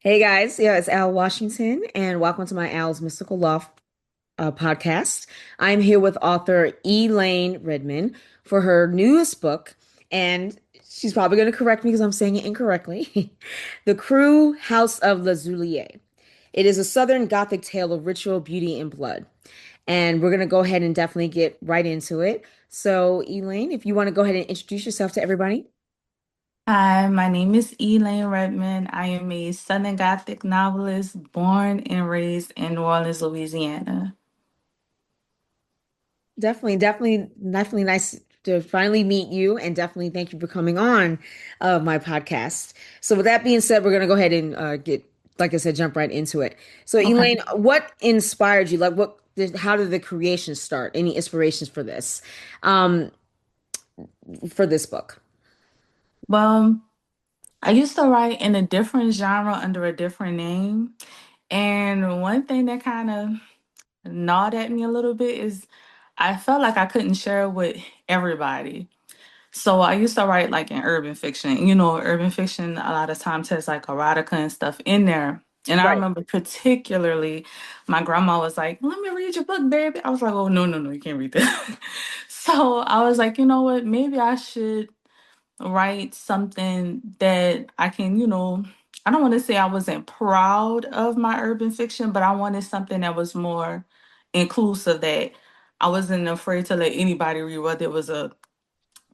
Hey guys, yeah, it's Al Washington, and welcome to my Al's Mystical Loft podcast. I'm here with author Elaine Redmond for her newest book, and she's probably going to correct me because I'm saying it incorrectly. The Krewe House of Lazulie. It is a Southern Gothic tale of ritual, beauty, and blood. And we're going to go ahead and definitely get right into it. So, Elaine, if you want to go ahead and introduce yourself to everybody. Hi, my name is Elaine Redmond. I am a Southern Gothic novelist born and raised in New Orleans, Louisiana. Definitely nice to finally meet you, and definitely thank you for coming on my podcast. So, with that being said, we're gonna go ahead and like I said, jump right into it. So, Okay. Elaine, what inspired you? How did the creation start? Any inspirations um, for this book? Well, I used to write in a different genre under a different name. And one thing that kind of gnawed at me a little bit is I felt like I couldn't share it with everybody. So I used to write like in urban fiction. Urban fiction a lot of times has like erotica and stuff in there. And I Right. remember particularly my grandma was like, "Let me read your book, baby." I was like, "Oh, no, no, no, you can't read that." So I was like, you know what? Maybe I should write something that I can, I don't want to say I wasn't proud of my urban fiction, but I wanted something that was more inclusive, that I wasn't afraid to let anybody read, whether it was a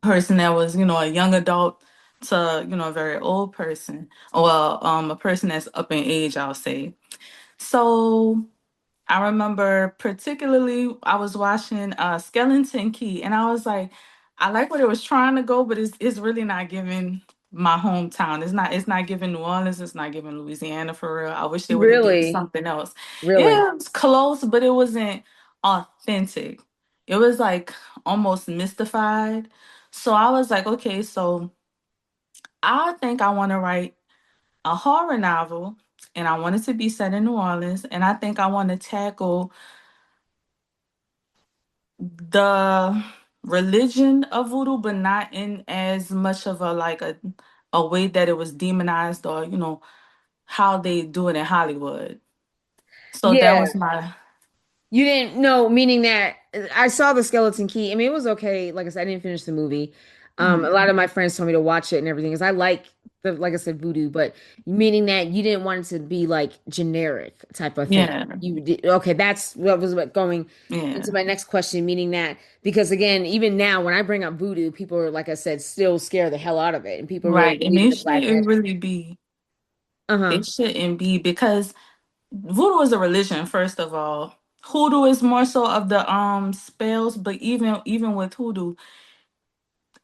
person that was, a young adult to, a very old person, or a person that's up in age, I'll say. So I remember particularly I was watching Skeleton Key, and I was like, I like what it was trying to go, but it's really not giving my hometown. It's not giving New Orleans, it's not giving Louisiana for real. I wish they would have did Really, something else. really, Yeah, it was close, but it wasn't authentic. It was like almost mystified. So I was like, okay, so I think I want to write a horror novel, and I want it to be set in New Orleans, and I think I want to tackle the religion of voodoo, but not in as much of a way that it was demonized, or how they do it in Hollywood. So that yeah. was my You didn't know, meaning that I saw the Skeleton Key. I mean, it was okay. Like I said, I didn't finish the movie. A Mhm. lot of my friends told me to watch it and everything because I like like I said, voodoo, but meaning that you didn't want it to be like generic type of thing. Yeah, You did, okay, that's what going into yeah, my next question, meaning that because again, even now when I bring up voodoo, people are, like I said, still scare the hell out of it, and people really right. And believe in it the black shouldn't magic. really be. Uh-huh. It shouldn't be, because voodoo is a religion, first of all. Hoodoo is more so of the spells, but even with hoodoo,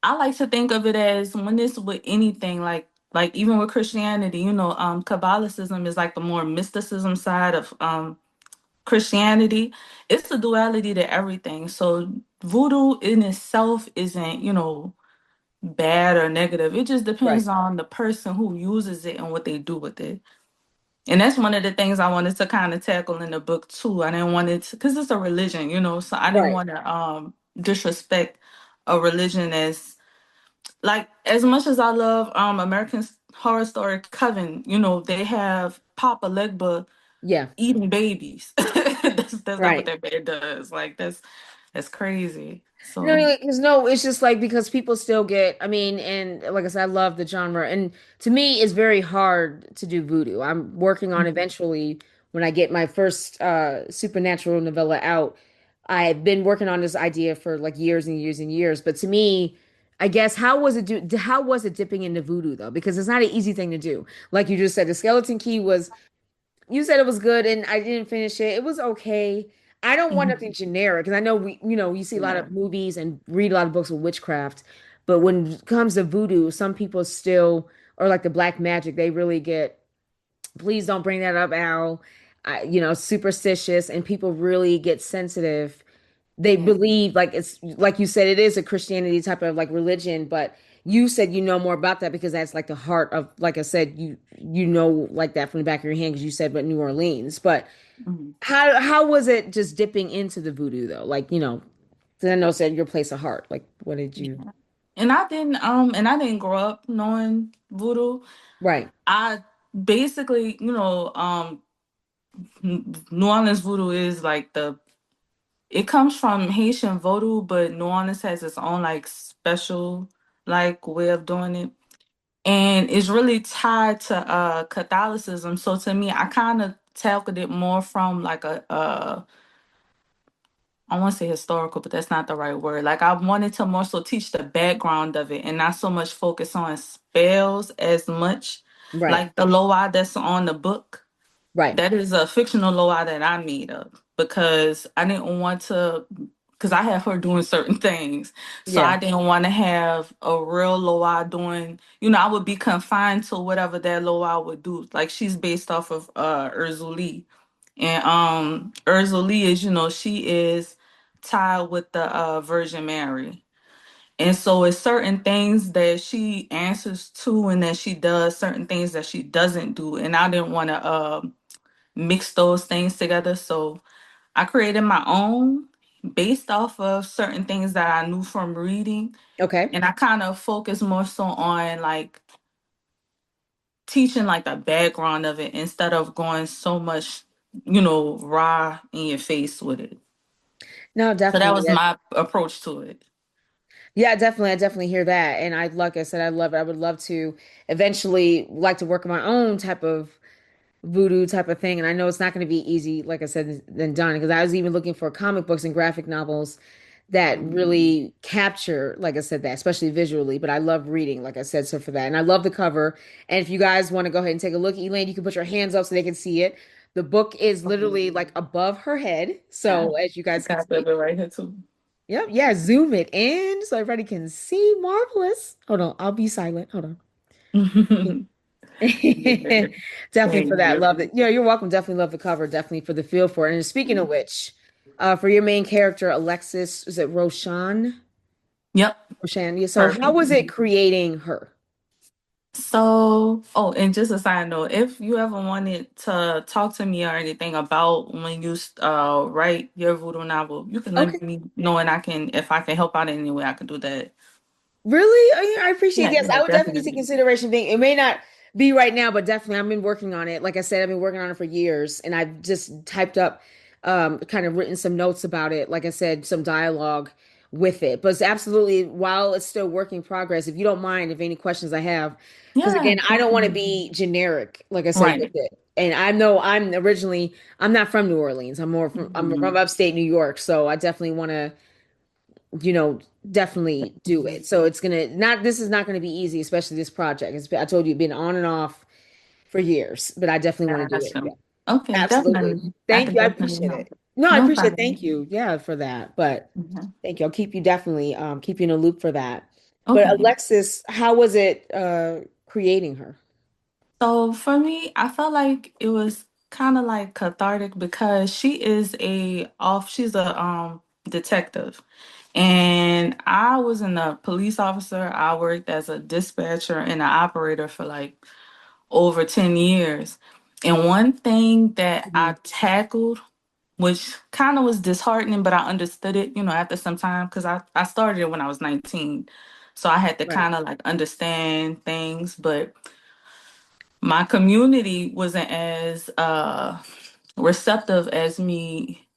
I like to think of it as, when it's with anything, like even with Christianity, Catholicism is like the more mysticism side of Christianity. It's the duality to everything. So voodoo in itself isn't, bad or negative. It just Right. depends on the person who uses it and what they do with it. And that's one of the things I wanted to kind of tackle in the book too. I didn't want it to, because it's a religion, so I didn't Right. want to disrespect a religion, like, as much as I love American Horror Story Coven, they have Papa Legba Yeah. eating babies. That's not what Right. that man does. Like, that's crazy. No, So because no, it's just like because people still get, I mean, and like I said, I love the genre. And to me, it's very hard to do voodoo. I'm working on mhm. eventually when I get my first supernatural novella out. I've been working on this idea for like years and years and years. But to me, I guess how was it dipping into voodoo though? Because it's not an easy thing to do. Like you just said, the Skeleton Key was you said it was good and I didn't finish it. It was okay. I don't want Mhm. nothing generic because I know you see a lot Yeah. of movies and read a lot of books with witchcraft, but when it comes to voodoo, some people still, or like the black magic, they really get, please don't bring that up, Al. Superstitious, and people really get sensitive. They Yeah. believe like it's like you said, it is a Christianity type of like religion, but you said you know more about that because that's like the heart of, like I said, you know like that from the back of your hand because you said but New Orleans. But Mhm. how was it just dipping into the voodoo though? Like, 'cause I know it said your place of heart. Like what did you Yeah. And I didn't grow up knowing voodoo. Right. basically, New Orleans voodoo is like it comes from Haitian voodoo, but New Orleans has its own like special like way of doing it. And it's really tied to Catholicism. So to me, I kind of tackled it more from like I want to say historical, but that's not the right word. Like I wanted to more so teach the background of it and not so much focus on spells as much Right. like the loa that's on the book. Right. That is a fictional Loa that I made up because I didn't want to, because I have her doing certain things. So Yeah. I didn't want to have a real Loa doing, I would be confined to whatever that Loa would do. Like she's based off of Urzuli. And Urzuli is, she is tied with the Virgin Mary. And so it's certain things that she answers to and that she does, certain things that she doesn't do. And I didn't want to mix those things together. So I created my own based off of certain things that I knew from reading. Okay. And I kind of focus more so on like teaching like the background of it instead of going so much, raw in your face with it. No, So that definitely. was my approach to it. Yeah, definitely. I definitely hear that. And I, like I said, I love it. I would love to eventually like to work on my own type of voodoo type of thing. And I know it's not going to be easy, like I said, than done, because I was even looking for comic books and graphic novels that really capture, like I said, that, especially visually. But I love reading, like I said, so for that. And I love the cover. And if you guys want to go ahead and take a look, Elaine, you can put your hands up so they can see it. The book is literally like above her head. Yeah. So as you I guys can got that see. bit right here too. Yep, yeah, zoom it in so everybody can see. Marvelous. Hold on, I'll be silent. Hold on. Yeah. Definitely for Thank that. Love you. it. You're welcome. Definitely love the cover. Definitely for the feel for it. And speaking of which, for your main character, Alexis, is it Roshan? Yep. Roshan. Yeah. So how Perfect. was it creating her? So, oh, and just a side note, if you ever wanted to talk to me or anything about when you write your voodoo novel, you can Okay. let me know and if I can help out in any way, I can do that. Really? I appreciate Yeah, yes. yeah, I would definitely take definitely. consideration being it may not be right now, but definitely I've been working on it. Like I said, I've been working on it for years and I've just typed up kind of written some notes about it. Like I said, some dialogue with it. But it's absolutely while it's still work in progress, if you don't mind, if any questions I have, because Yeah, again, I don't want to definitely. be generic, like I said, with Right. it. And I know I'm not from New Orleans. I'm from Mhm. upstate New York, so I definitely want to you know, definitely do it. So it's gonna not this is not gonna be easy, especially this project. I told you, been on and off for years, but I definitely want to do it. Gotcha. Yeah, Okay, absolutely. definitely. I Thank can you. I definitely appreciate help. it. No, I No appreciate it. Thank problem. you. Yeah, for that. But Mhm. thank you. I'll keep you definitely keep you in a loop for that. But Okay. Alexis, how was it creating her? So for me, I felt like it was kind of like cathartic because she's a detective. And I wasn't a police officer. I worked as a dispatcher and an operator for like over 10 years. And one thing that I Mhm. tackled, which kind of was disheartening, but I understood it, after some time, because I started it when I was 19. So I had to Right. kind of like understand things. But my community wasn't as receptive as me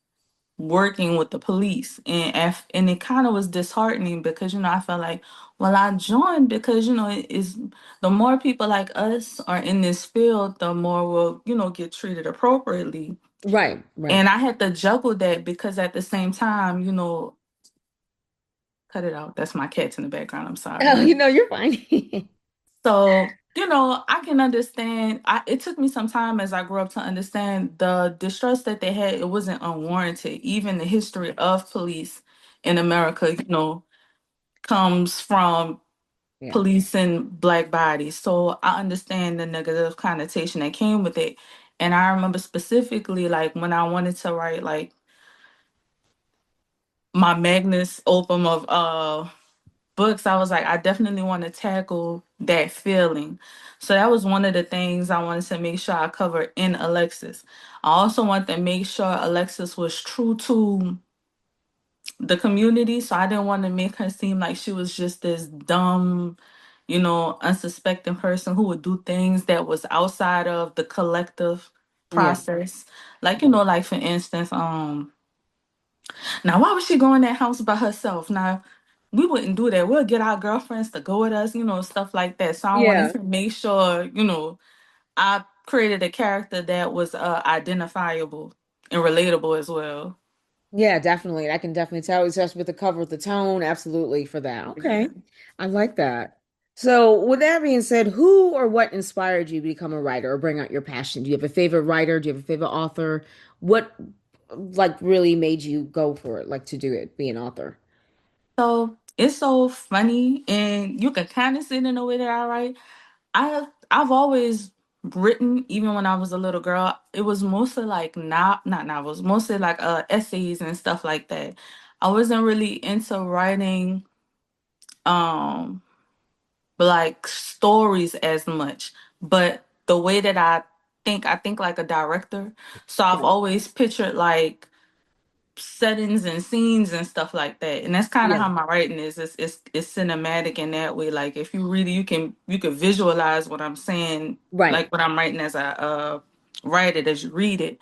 working with the police and it kind of was disheartening because I felt like well I joined because it is the more people like us are in this field the more we'll get treated appropriately Right. Right. and I had to juggle that because at the same time cut it out, that's my cats in the background, I'm Oh, sorry. you're fine. So, I can understand. It took me some time as I grew up to understand the distrust that they had. It wasn't unwarranted. Even the history of police in America, comes from Yeah. policing black bodies. So I understand the negative connotation that came with it. And I remember specifically, like, when I wanted to write, like, my magnus opus of books, I was like, I definitely want to tackle that feeling. So that was one of the things I wanted to make sure I covered in Alexis. I also wanted to make sure Alexis was true to the community. So I didn't want to make her seem like she was just this dumb, unsuspecting person who would do things that was outside of the collective Yeah. process. Like, like for instance, now why was she going in that house by herself? Now, we wouldn't do that. We'll get our girlfriends to go with us, stuff like that. So I wanted Yeah. to make sure, I created a character that was identifiable and relatable as well. Yeah, definitely. I can definitely tell, especially with the cover, with the tone, absolutely for that. Okay. I like that. So, with that being said, who or what inspired you to become a writer or bring out your passion? Do you have a favorite writer? Do you have a favorite author? What like really made you go for it, like to do it, be an author? So it's so funny, and you can kind of see it in the way that I write. I've always written, even when I was a little girl. It was mostly like not novels, mostly like essays and stuff like that. I wasn't really into writing um like stories as much, but the way that I think like a director. So I've Right. always pictured like settings and scenes and stuff like that, and that's kind of Yeah. how my writing is. It's cinematic in that way. Like if you read it, you can visualize what I'm saying, Right. like what I'm writing as I write it as you read it.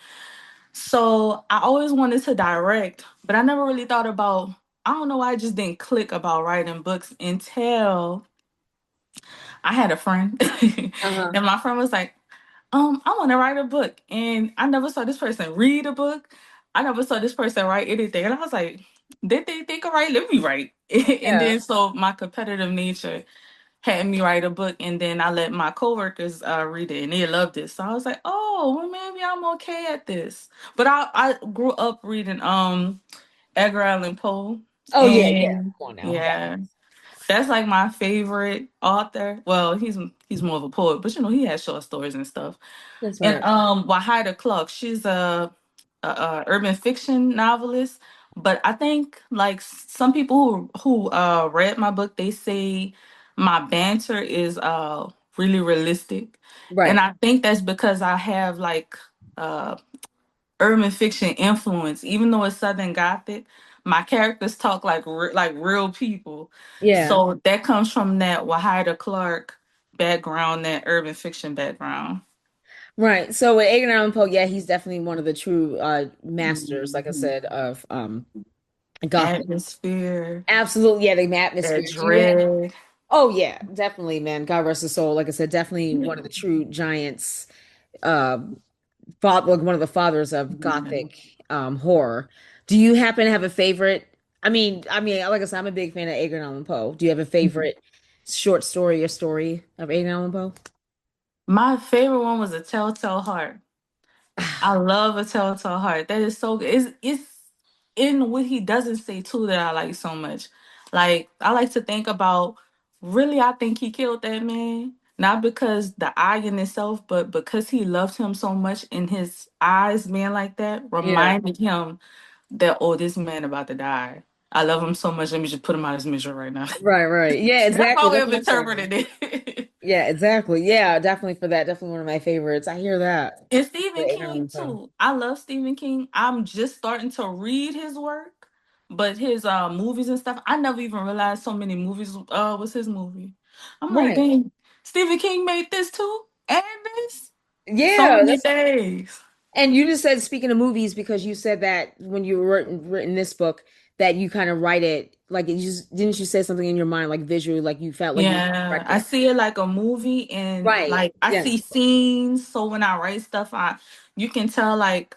So I always wanted to direct, but I never really thought about. I don't know why I just didn't click about writing books until I had a friend, Uh-huh. and my friend was like, I want to write a book. And I never saw this person read a book. I never saw this person write anything. And I was like, did they think of write? Let me write. And Yeah. then so my competitive nature had me write a book. And then I let my coworkers read it and they loved it. So I was like, oh, well, maybe I'm okay at this. But I grew up reading Edgar Allan Poe. Oh yeah, yeah. And Come on now. yeah, that's like my favorite author. Well, he's more of a poet, but he has short stories and stuff. That's And right. Wahida Clark, she's a urban fiction novelist. But I think like some people who read my book, they say my banter is really realistic, and Right. I think that's because I have like uh urban fiction influence. Even though it's Southern Gothic, my characters talk like like real people. Yeah. So that comes from that Wahida Clark background, that urban fiction background. Right. So with Edgar Allan Poe, yeah, he's definitely one of the true masters, like I said, of Gothic. Atmosphere, Absolutely, yeah, the that atmosphere. Do you have dread. Oh yeah, definitely, man. God rest his soul. Like I said, definitely one of the true giants, uh like one of the fathers of Gothic horror. Do you happen to have a favorite? I mean, like I said, I'm a big fan of Edgar Allan Poe. Do you have a favorite short story or story of Edgar Allan Poe? My favorite one was A Telltale Heart. I love A Telltale Heart. That is so good. It's in what he doesn't say too that I like so much. Like I like to think about, really I think he killed that man. Not because the eye in itself, but because he loved him so much, and his eyes being like that Yeah. reminded him that, oh, this man about to die. I love him so much. Let me just put him out of his misery right now. Right, right. Yeah, That's exactly. how That's we've what I'm saying. interpreted it. Yeah, exactly. Yeah, definitely for that. Definitely one of my favorites. I hear that. And The Stephen Edgar King Allan Poe. too. I love Stephen King. I'm just starting to read his work, but his movies and stuff, I never even realized so many movies was his movie. I'm like, Right. dang, Stephen King made this too, and this. So Yeah, many that's days. and you just said speaking of movies because you said that when you written this book that you kind of write it like you just didn't you say something in your mind like visually like you felt like you Yeah, direct I it. see it like a movie, and Right. like I Yeah. see scenes. So when I write stuff, you can tell like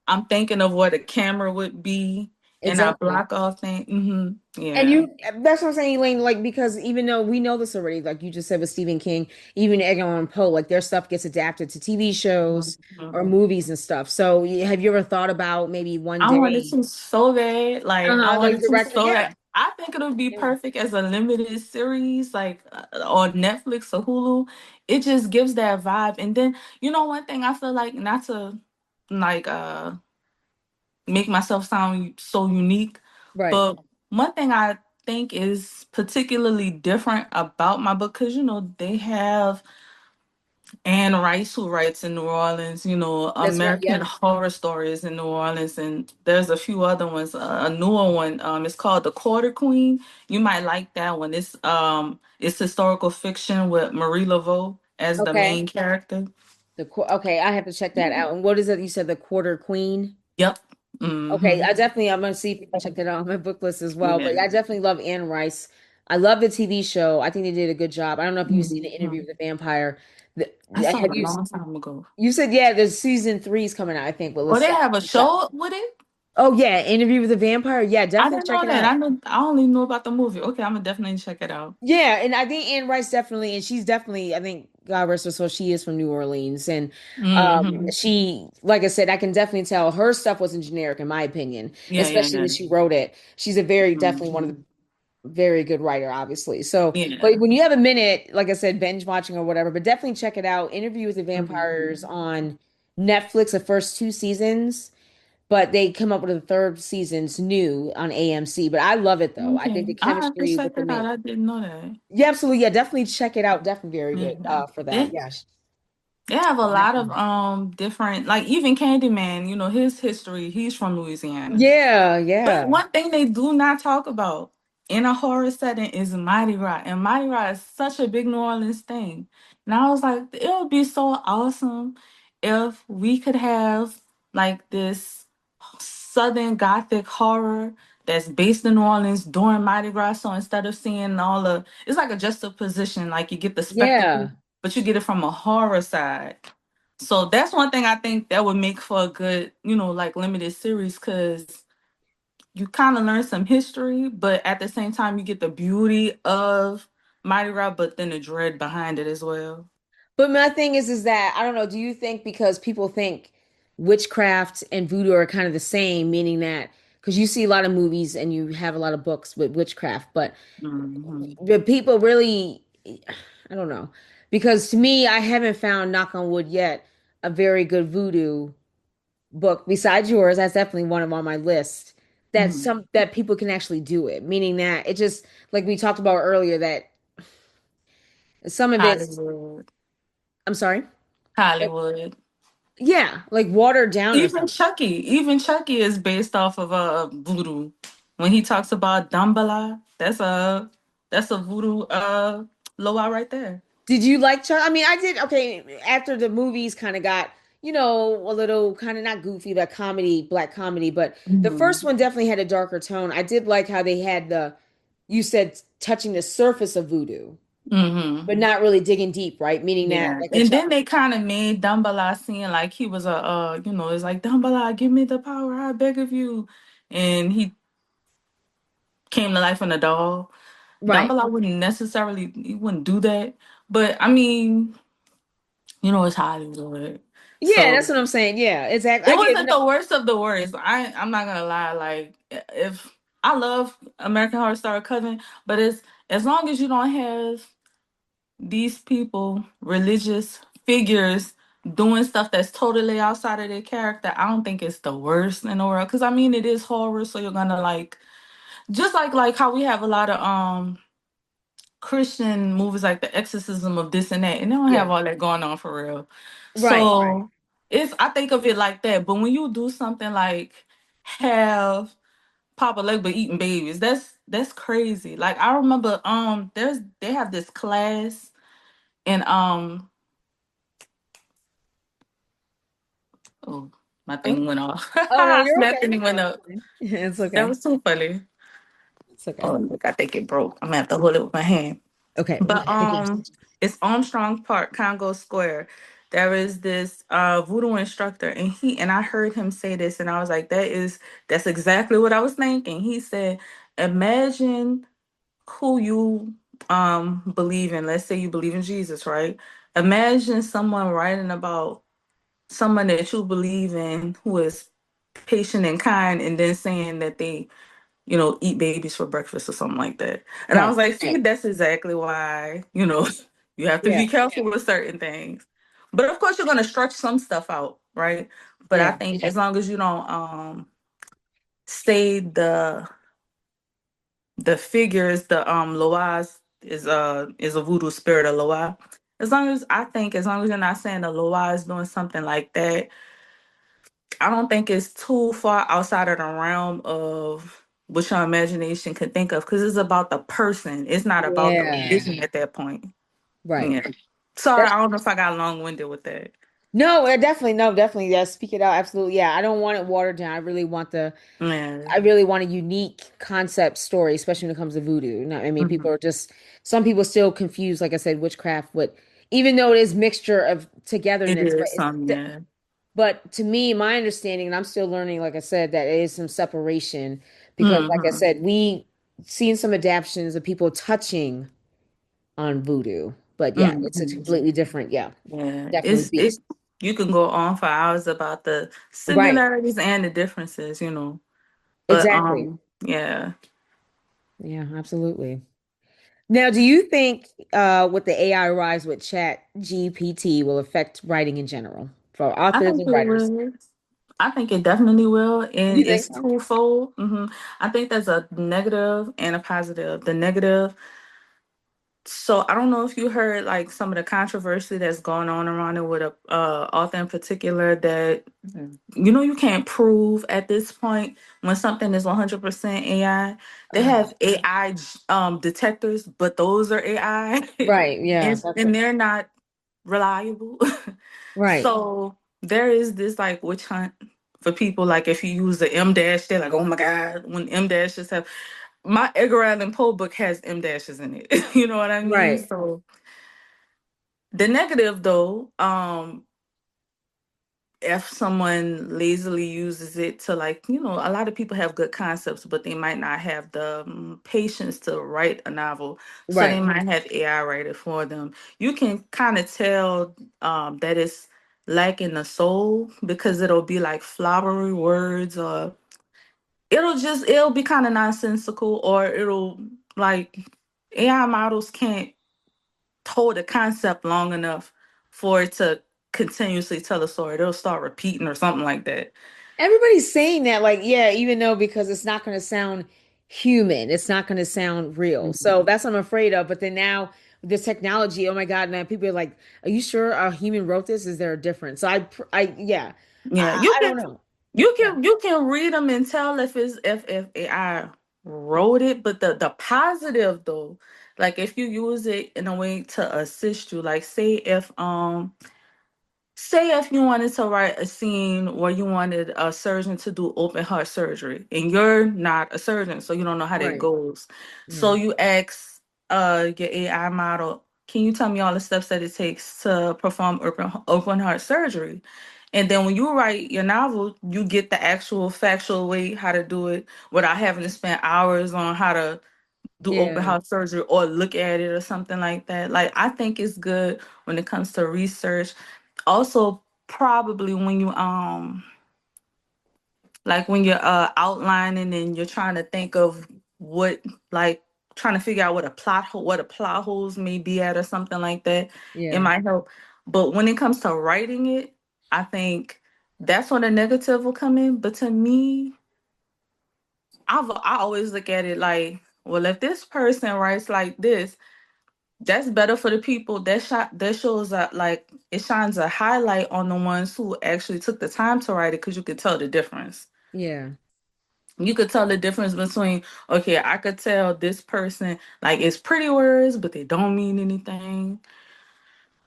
I'm thinking of what a camera would be, and I Exactly. block off things. And Yeah. you, that's what I'm saying, Elaine, like, because even though we know this already, like you just said with Stephen King, even Edgar Allan Poe, like their stuff gets adapted to TV shows or Mhm. movies and stuff. So have you ever thought about maybe one I wanted day, to so bad. Like I like wanted to direct it? so Yeah. bad. I think it would be Yeah. perfect as a limited series, like on Netflix or Hulu. It just gives that vibe. And then one thing I feel like, not to like make myself sound so unique, Right. but one thing I think is particularly different about my book, because they have Anne Rice, who writes in New Orleans, That's right. American Yep. Horror Stories in New Orleans, and there's a few other ones. A newer one, it's called The Quarter Queen. You might like that one. It's historical fiction with Marie Laveau as the Okay. main character. Okay, I have to check that out. And what is it? You said the Quarter Queen. Yep. Okay, Mm-hmm. I'm gonna see if I can check that out on my book list as well. But Yeah. I definitely love Anne Rice. I love the TV show. I think they did a good job. I don't know if you've seen the Interview Mhm. with the Vampire. I saw it Have a you? long time ago. You said yeah. There's season three's coming out. I think. But Oh, let's they check. have a show with it? Oh yeah, Interview with the Vampire. Yeah, I definitely didn't check know it that. out. I only knew about the movie. Okay, I'm gonna definitely check it out. Yeah, and I think Anne Rice definitely, and she's definitely, I think God rest her soul, she is from New Orleans, and Hmm. she, like I said, I can definitely tell her stuff wasn't generic in my opinion, Yeah, yeah, especially yeah. when she wrote it. She's a very definitely one of Hmm. the very good writer, obviously. So, but Yeah. when you have a minute, like I said, binge watching or whatever, but definitely check it out. Interview with the Hmm. Vampires on Netflix, the first two seasons. But they come up with a third season's new on AMC. But I love it though. I think Okay. the I have to chemistry check with the it out. main. I didn't know that. Yeah, absolutely. Yeah, definitely check it out. Definitely very good Yeah. for that. They Yeah. they have a lot of Definitely. different, like even Candyman, his history, he's from Louisiana. Yeah, But yeah. one thing they do not talk about in a horror setting is Mardi Gras. And Mardi Gras is such a big New Orleans thing. And I was like, it would be so awesome if we could have like this Southern Gothic horror that's based in New Orleans during Mardi Gras. So instead of seeing it's like a juxtaposition, like you get the spectacle, Yeah. but you get it from a horror side. So that's one thing I think that would make for a good, like limited series because you kind of learn some history, but at the same time, you get the beauty of Mardi Gras, but then the dread behind it as well. But my thing is that I don't know, do you think because people think witchcraft and voodoo are kind of the same, meaning that because you see a lot of movies and you have a lot of books with witchcraft, but Hmm. the people really, I don't know. Because to me, I haven't found, knock on wood yet, a very good voodoo book besides yours. That's definitely one of on my list. Hmm. That people can actually do it, meaning that it just like we talked about earlier that some of it's Hollywood. I'm sorry. Hollywood. Yeah, like watered down or something. Even Chucky is based off of voodoo. When he talks about Dambala, that's a voodoo loa right there. Did you like Chuck? I mean, I did. Okay, after the movies kind of got, a little kind of not goofy, but comedy, black comedy. But the first Hmm. one definitely had a darker tone. I did like how they had you said touching the surface of voodoo, Hmm. but not really digging deep, right? Meaning that, Yeah, like a and Chuck. then they kind of made Dumbledore seem like he was it's like Dumbledore, give me the power, I beg of you, and he came to life in a doll. Right. Dumbledore he wouldn't do that, but I mean, it's Hollywood, Yeah, so that's what I'm saying. Yeah, exactly. it I get wasn't the worst of the worst. I'm not gonna lie, like if I love American Horror Story Cousin, but it's as long as you don't have these people, religious figures, doing stuff that's totally outside of their character, I don't think it's the worst in the world. Cause I mean it is horror, so you're gonna like just like how we have a lot of Christian movies like the exorcism of this and that, and they don't have yeah. all that going on for real. Right. So it's I think of it like that. But when you do something like have Papa Legba eating babies, that's crazy. Like I remember they have this class and oh, my Oh, thing went off. oh no, I you're snapped okay. and it went No, up. it's That okay. was so funny. It's okay. Oh, look, I think it broke. I'm gonna have to hold it with my hand. Okay. But it's Armstrong Park, Congo Square. There is this voodoo instructor, and I heard him say this, and I was like, that's exactly what I was thinking. He said, imagine who you believe in. Let's say you believe in Jesus, right? Imagine someone writing about someone that you believe in who is patient and kind and then saying that they eat babies for breakfast or something like that. And I Right. was like, see, that's exactly why you have to Yeah. be careful with certain things, but of course you're going to stretch some stuff out, right? But I Yeah. think as long as you don't say the figures, the loas is a voodoo spirit, a loa. as long as I think, as long as you're not saying the Loa is doing something like that, I don't think it's too far outside of the realm of what your imagination can think of, because it's about the person. It's not about the Yeah, religion at that point. right. Yeah. Sorry, That's I don't know if I got long winded with that. no, definitely, no, definitely. Yeah, speak it out. Absolutely. Yeah, I don't want it watered down. Yeah. I really want a unique concept story, especially when it comes to voodoo. I mean, people Hmm. are just some people still confuse, like I said, witchcraft with, even though it is mixture of It togetherness, is some, yeah. but to me, my understanding, and I'm still learning, like I said, that it is some separation because, like I Hmm. said, we seen some adaptions of people touching on voodoo, but yeah, it's a Hmm. completely different, yeah, Yeah. definitely It's beast. you can go on for hours about the Right, similarities and the differences, you know. But exactly. yeah. Yeah, absolutely. Now, do you think with the AI rise with Chat GPT will affect writing in general for I authors think and it writers? will. I think it definitely will, and You think it's so? twofold. I think there's a negative and a positive. The negative, so I don't know if you heard like some of the controversy that's going on around it with a author in particular that you can't prove at this point when something is 100% AI. They Uh, have AI detectors, but those are AI, right, yeah, and they're not reliable. right. So there is this like witch hunt for people. Like if you use the M dash, they're like, oh my God, when M dashes have my Edgar Allan Poe book has M dashes in it. You know what I mean? Right. So the negative though, if someone lazily uses it to like, a lot of people have good concepts, but they might not have the patience to write a novel. So they Right. might have AI write it for them. You can kind of tell that it's lacking the soul because it'll be like flowery words, or it'll be kind of nonsensical, or it'll like AI models can't hold a concept long enough for it to continuously tell a story. They'll start repeating or something like that. Everybody's saying that, like, yeah, even though because it's not going to sound human, it's not going to sound real. So Mhm. that's what I'm afraid of. But then now with this technology, oh my God, now people are like, are you sure a human wrote this? Is there a difference? So yeah, Yeah, you I can don't know. you Yeah. can you can read them and tell if AI wrote it, but the positive though, like if you use it in a way to assist you, like say if you wanted to write a scene where you wanted a surgeon to do open heart surgery and you're not a surgeon, so you don't know how that Right. goes. So Right. you ask your AI model, can you tell me all the steps that it takes to perform open heart surgery? And then when you write your novel, you get the actual factual way how to do it without having to spend hours on how to do open Yeah. heart surgery or look at it or something like that. Like I think it's good when it comes to research. Also, probably when you like when you're outlining and you're trying to think of what, like trying to figure out what a plot holes may be at or something like that, it Yeah. might help. But when it comes to writing it, I think that's when the negative will come in. But to me, I always look at it like, well, if this person writes like this, that's better for the people. That shows that like it shines a highlight on the ones who actually took the time to write it, because you could tell the difference. Yeah. You could tell the difference between, okay, I could tell this person like it's pretty words, but they don't mean anything,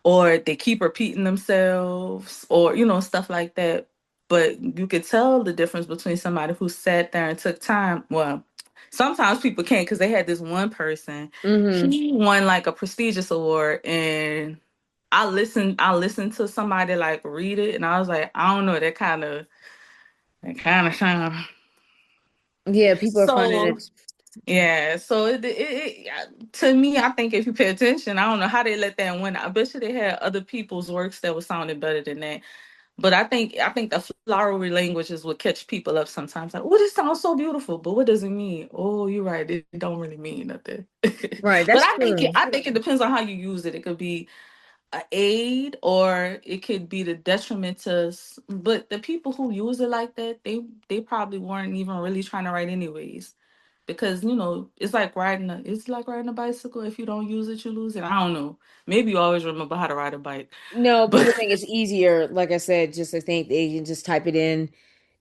or they keep repeating themselves, or stuff like that. But you could tell the difference between somebody who sat there and took time. Well, sometimes people can't, because they had this one person, Mm-hmm. he won like a prestigious award, and I listened to somebody like read it, and I was like, I don't know, that kind of sound. Yeah, people are finding So it. yeah, so to me, I think if you pay attention, I don't know how they let that win. I bet you they had other people's works that was sounding better than that. But I think the flowery language is what catch people up sometimes. Like, oh, this sounds so beautiful, but what does it mean? Oh, you're right, it don't really mean nothing. Right. But That's I think it, true. I think it depends on how you use it. It could be an aid, or it could be the detriment to. But the people who use it like that, they probably weren't even really trying to write anyways. because it's like riding a bicycle. If you don't use it, you lose it. I don't know. Maybe you always remember how to ride a bike, No, but people think it's easier, like I said, just to think they can just type it in.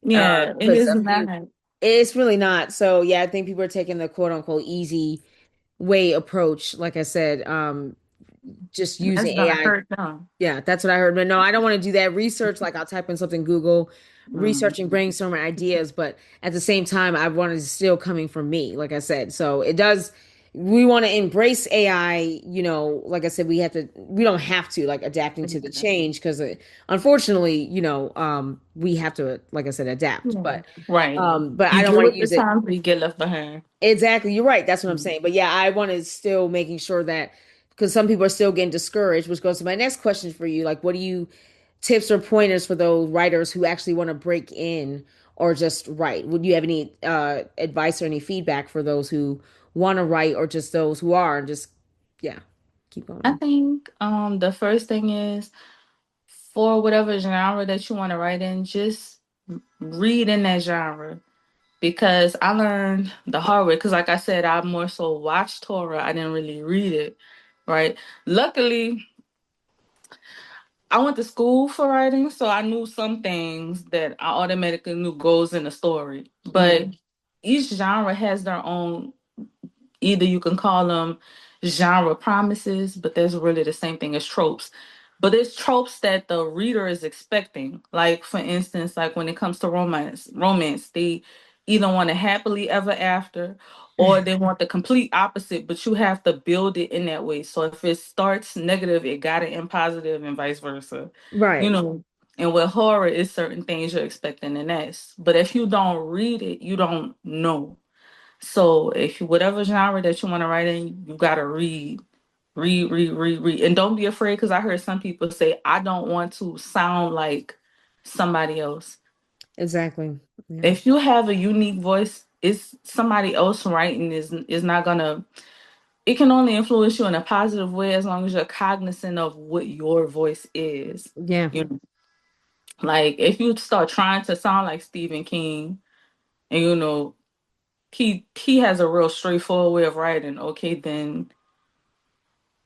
yeah, it Because is a few, not. it's really not. So yeah, I think people are taking the quote unquote easy way approach. Like I said, just That's using gonna AI. hurt them. Yeah, that's what I heard. But no, I don't want to do that research. Like I'll type in something Google, Mm. researching, brainstorming ideas. But at the same time, I want it still coming from me, like I said. So it does, we want to embrace AI, like I said, we don't have to like adapting to the change because unfortunately, we have to, like I said, adapt. Yeah. Right. But I You don't get want to with the use it. times, or you get left behind. Exactly. You're right. That's what I'm Mm. saying. But yeah, I want to still making sure that because some people are still getting discouraged, which goes to my next question for you. Like, what do you tips or pointers for those writers who actually want to break in or just write? Would you have any advice or any feedback for those who want to write or just those who are and just yeah, keep I going. think the first thing is for whatever genre that you want to write in, just read in that genre. Because I learned the hard way. Because, like I said, I more so watched horror. I didn't really read it, right? Luckily, I went to school for writing, so I knew some things that I automatically knew goes in the story. But Hmm. each genre has their own, either you can call them genre promises, but there's really the same thing as tropes. But it's tropes that the reader is expecting. Like for instance, like when it comes to romance, they either want a happily ever after or they want the complete opposite, but you have to build it in that way. So if it starts negative, it gotta end positive and vice versa. You Right. know, and with horror, it's certain things you're expecting in that. But if you don't read it, you don't know. So if whatever genre that you want to write in, you gotta read, and don't be afraid because I heard some people say I don't want to sound like somebody else. Exactly. Yeah. If you have a unique voice, it's somebody else writing is not gonna. It can only influence you in a positive way as long as you're cognizant of what your voice is. Yeah. You know, like if you start trying to sound like Stephen King, and he has a real straightforward way of writing. Okay, then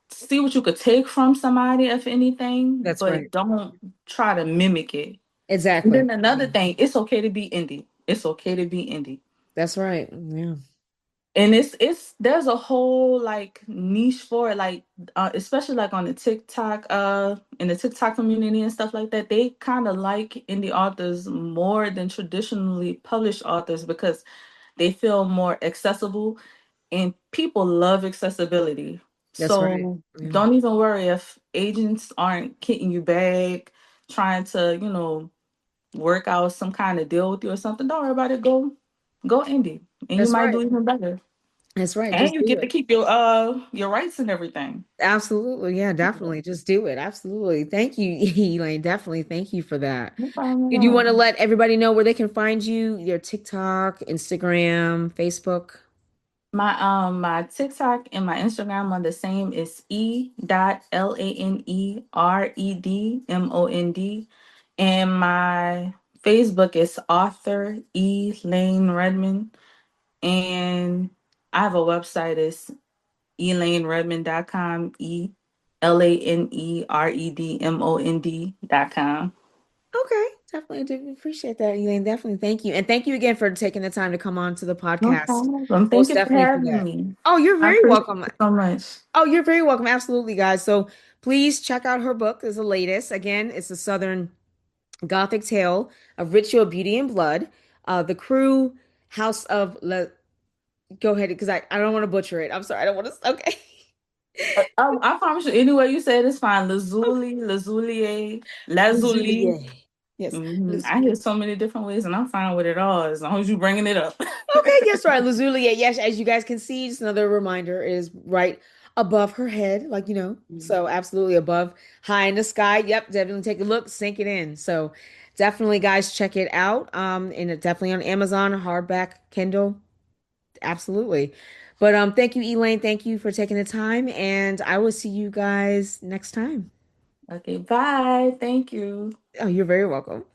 see what you could take from somebody, if anything, That's right. but don't try to mimic it. And Exactly. then another thing, it's okay to be indie. It's okay to be indie. That's right. Yeah. And it's there's a whole like niche for it, like especially like on the TikTok, in the TikTok community and stuff like that. They kind of like indie authors more than traditionally published authors because they feel more accessible, and people love accessibility. That's right. So Yeah. don't even worry if agents aren't getting you back, trying to, work out some kind of deal with you or something. Don't worry about it. Go indie. And you That's might right. do even better. That's right. And Just you do get to it. keep your rights and everything. Absolutely. Yeah, Yeah. definitely. Just do it. Absolutely. Thank you, Elaine. Definitely. Thank you for that. No problem at Did you want all. to let everybody know where they can find you? Your TikTok, Instagram, Facebook? My TikTok and my Instagram are the same. It's E.LANEREDMOND. And my Facebook is author E Lane Redmond. And I have a website, it's elaineredmond.com, ELANEREDMOND.com. Okay. Definitely do appreciate that, Elaine. Definitely. Thank you. And thank you again for taking the time to come on to the No podcast. problem. Thank Most you for definitely for having that. me. Oh, you're I very appreciate welcome. it so much. Oh, you're very welcome. Absolutely, guys. So please check out her book. It's the latest. Again, it's a Southern Gothic tale of ritual beauty and blood. The Crewe House of Go ahead, because I don't want to butcher it. I'm sorry. I don't want to. Okay. I promise you, any way you say it is fine. Lazuli, Lazulie, Lazuli. Lazulie. Yes. I hear so many different ways, and I'm fine with it all as long as you bringing it up. Okay, yes, right. Lazulie. Yes, as you guys can see, just another reminder is right above her head, So absolutely above, high in the sky. Yep, definitely take a look, sink it in. So definitely, guys, check it out. And it's definitely on Amazon, hardback, Kindle. Absolutely. But thank you, Elaine. Thank you for taking the time, and I will see you guys next time. Okay, bye. Thank you. Oh, you're very welcome.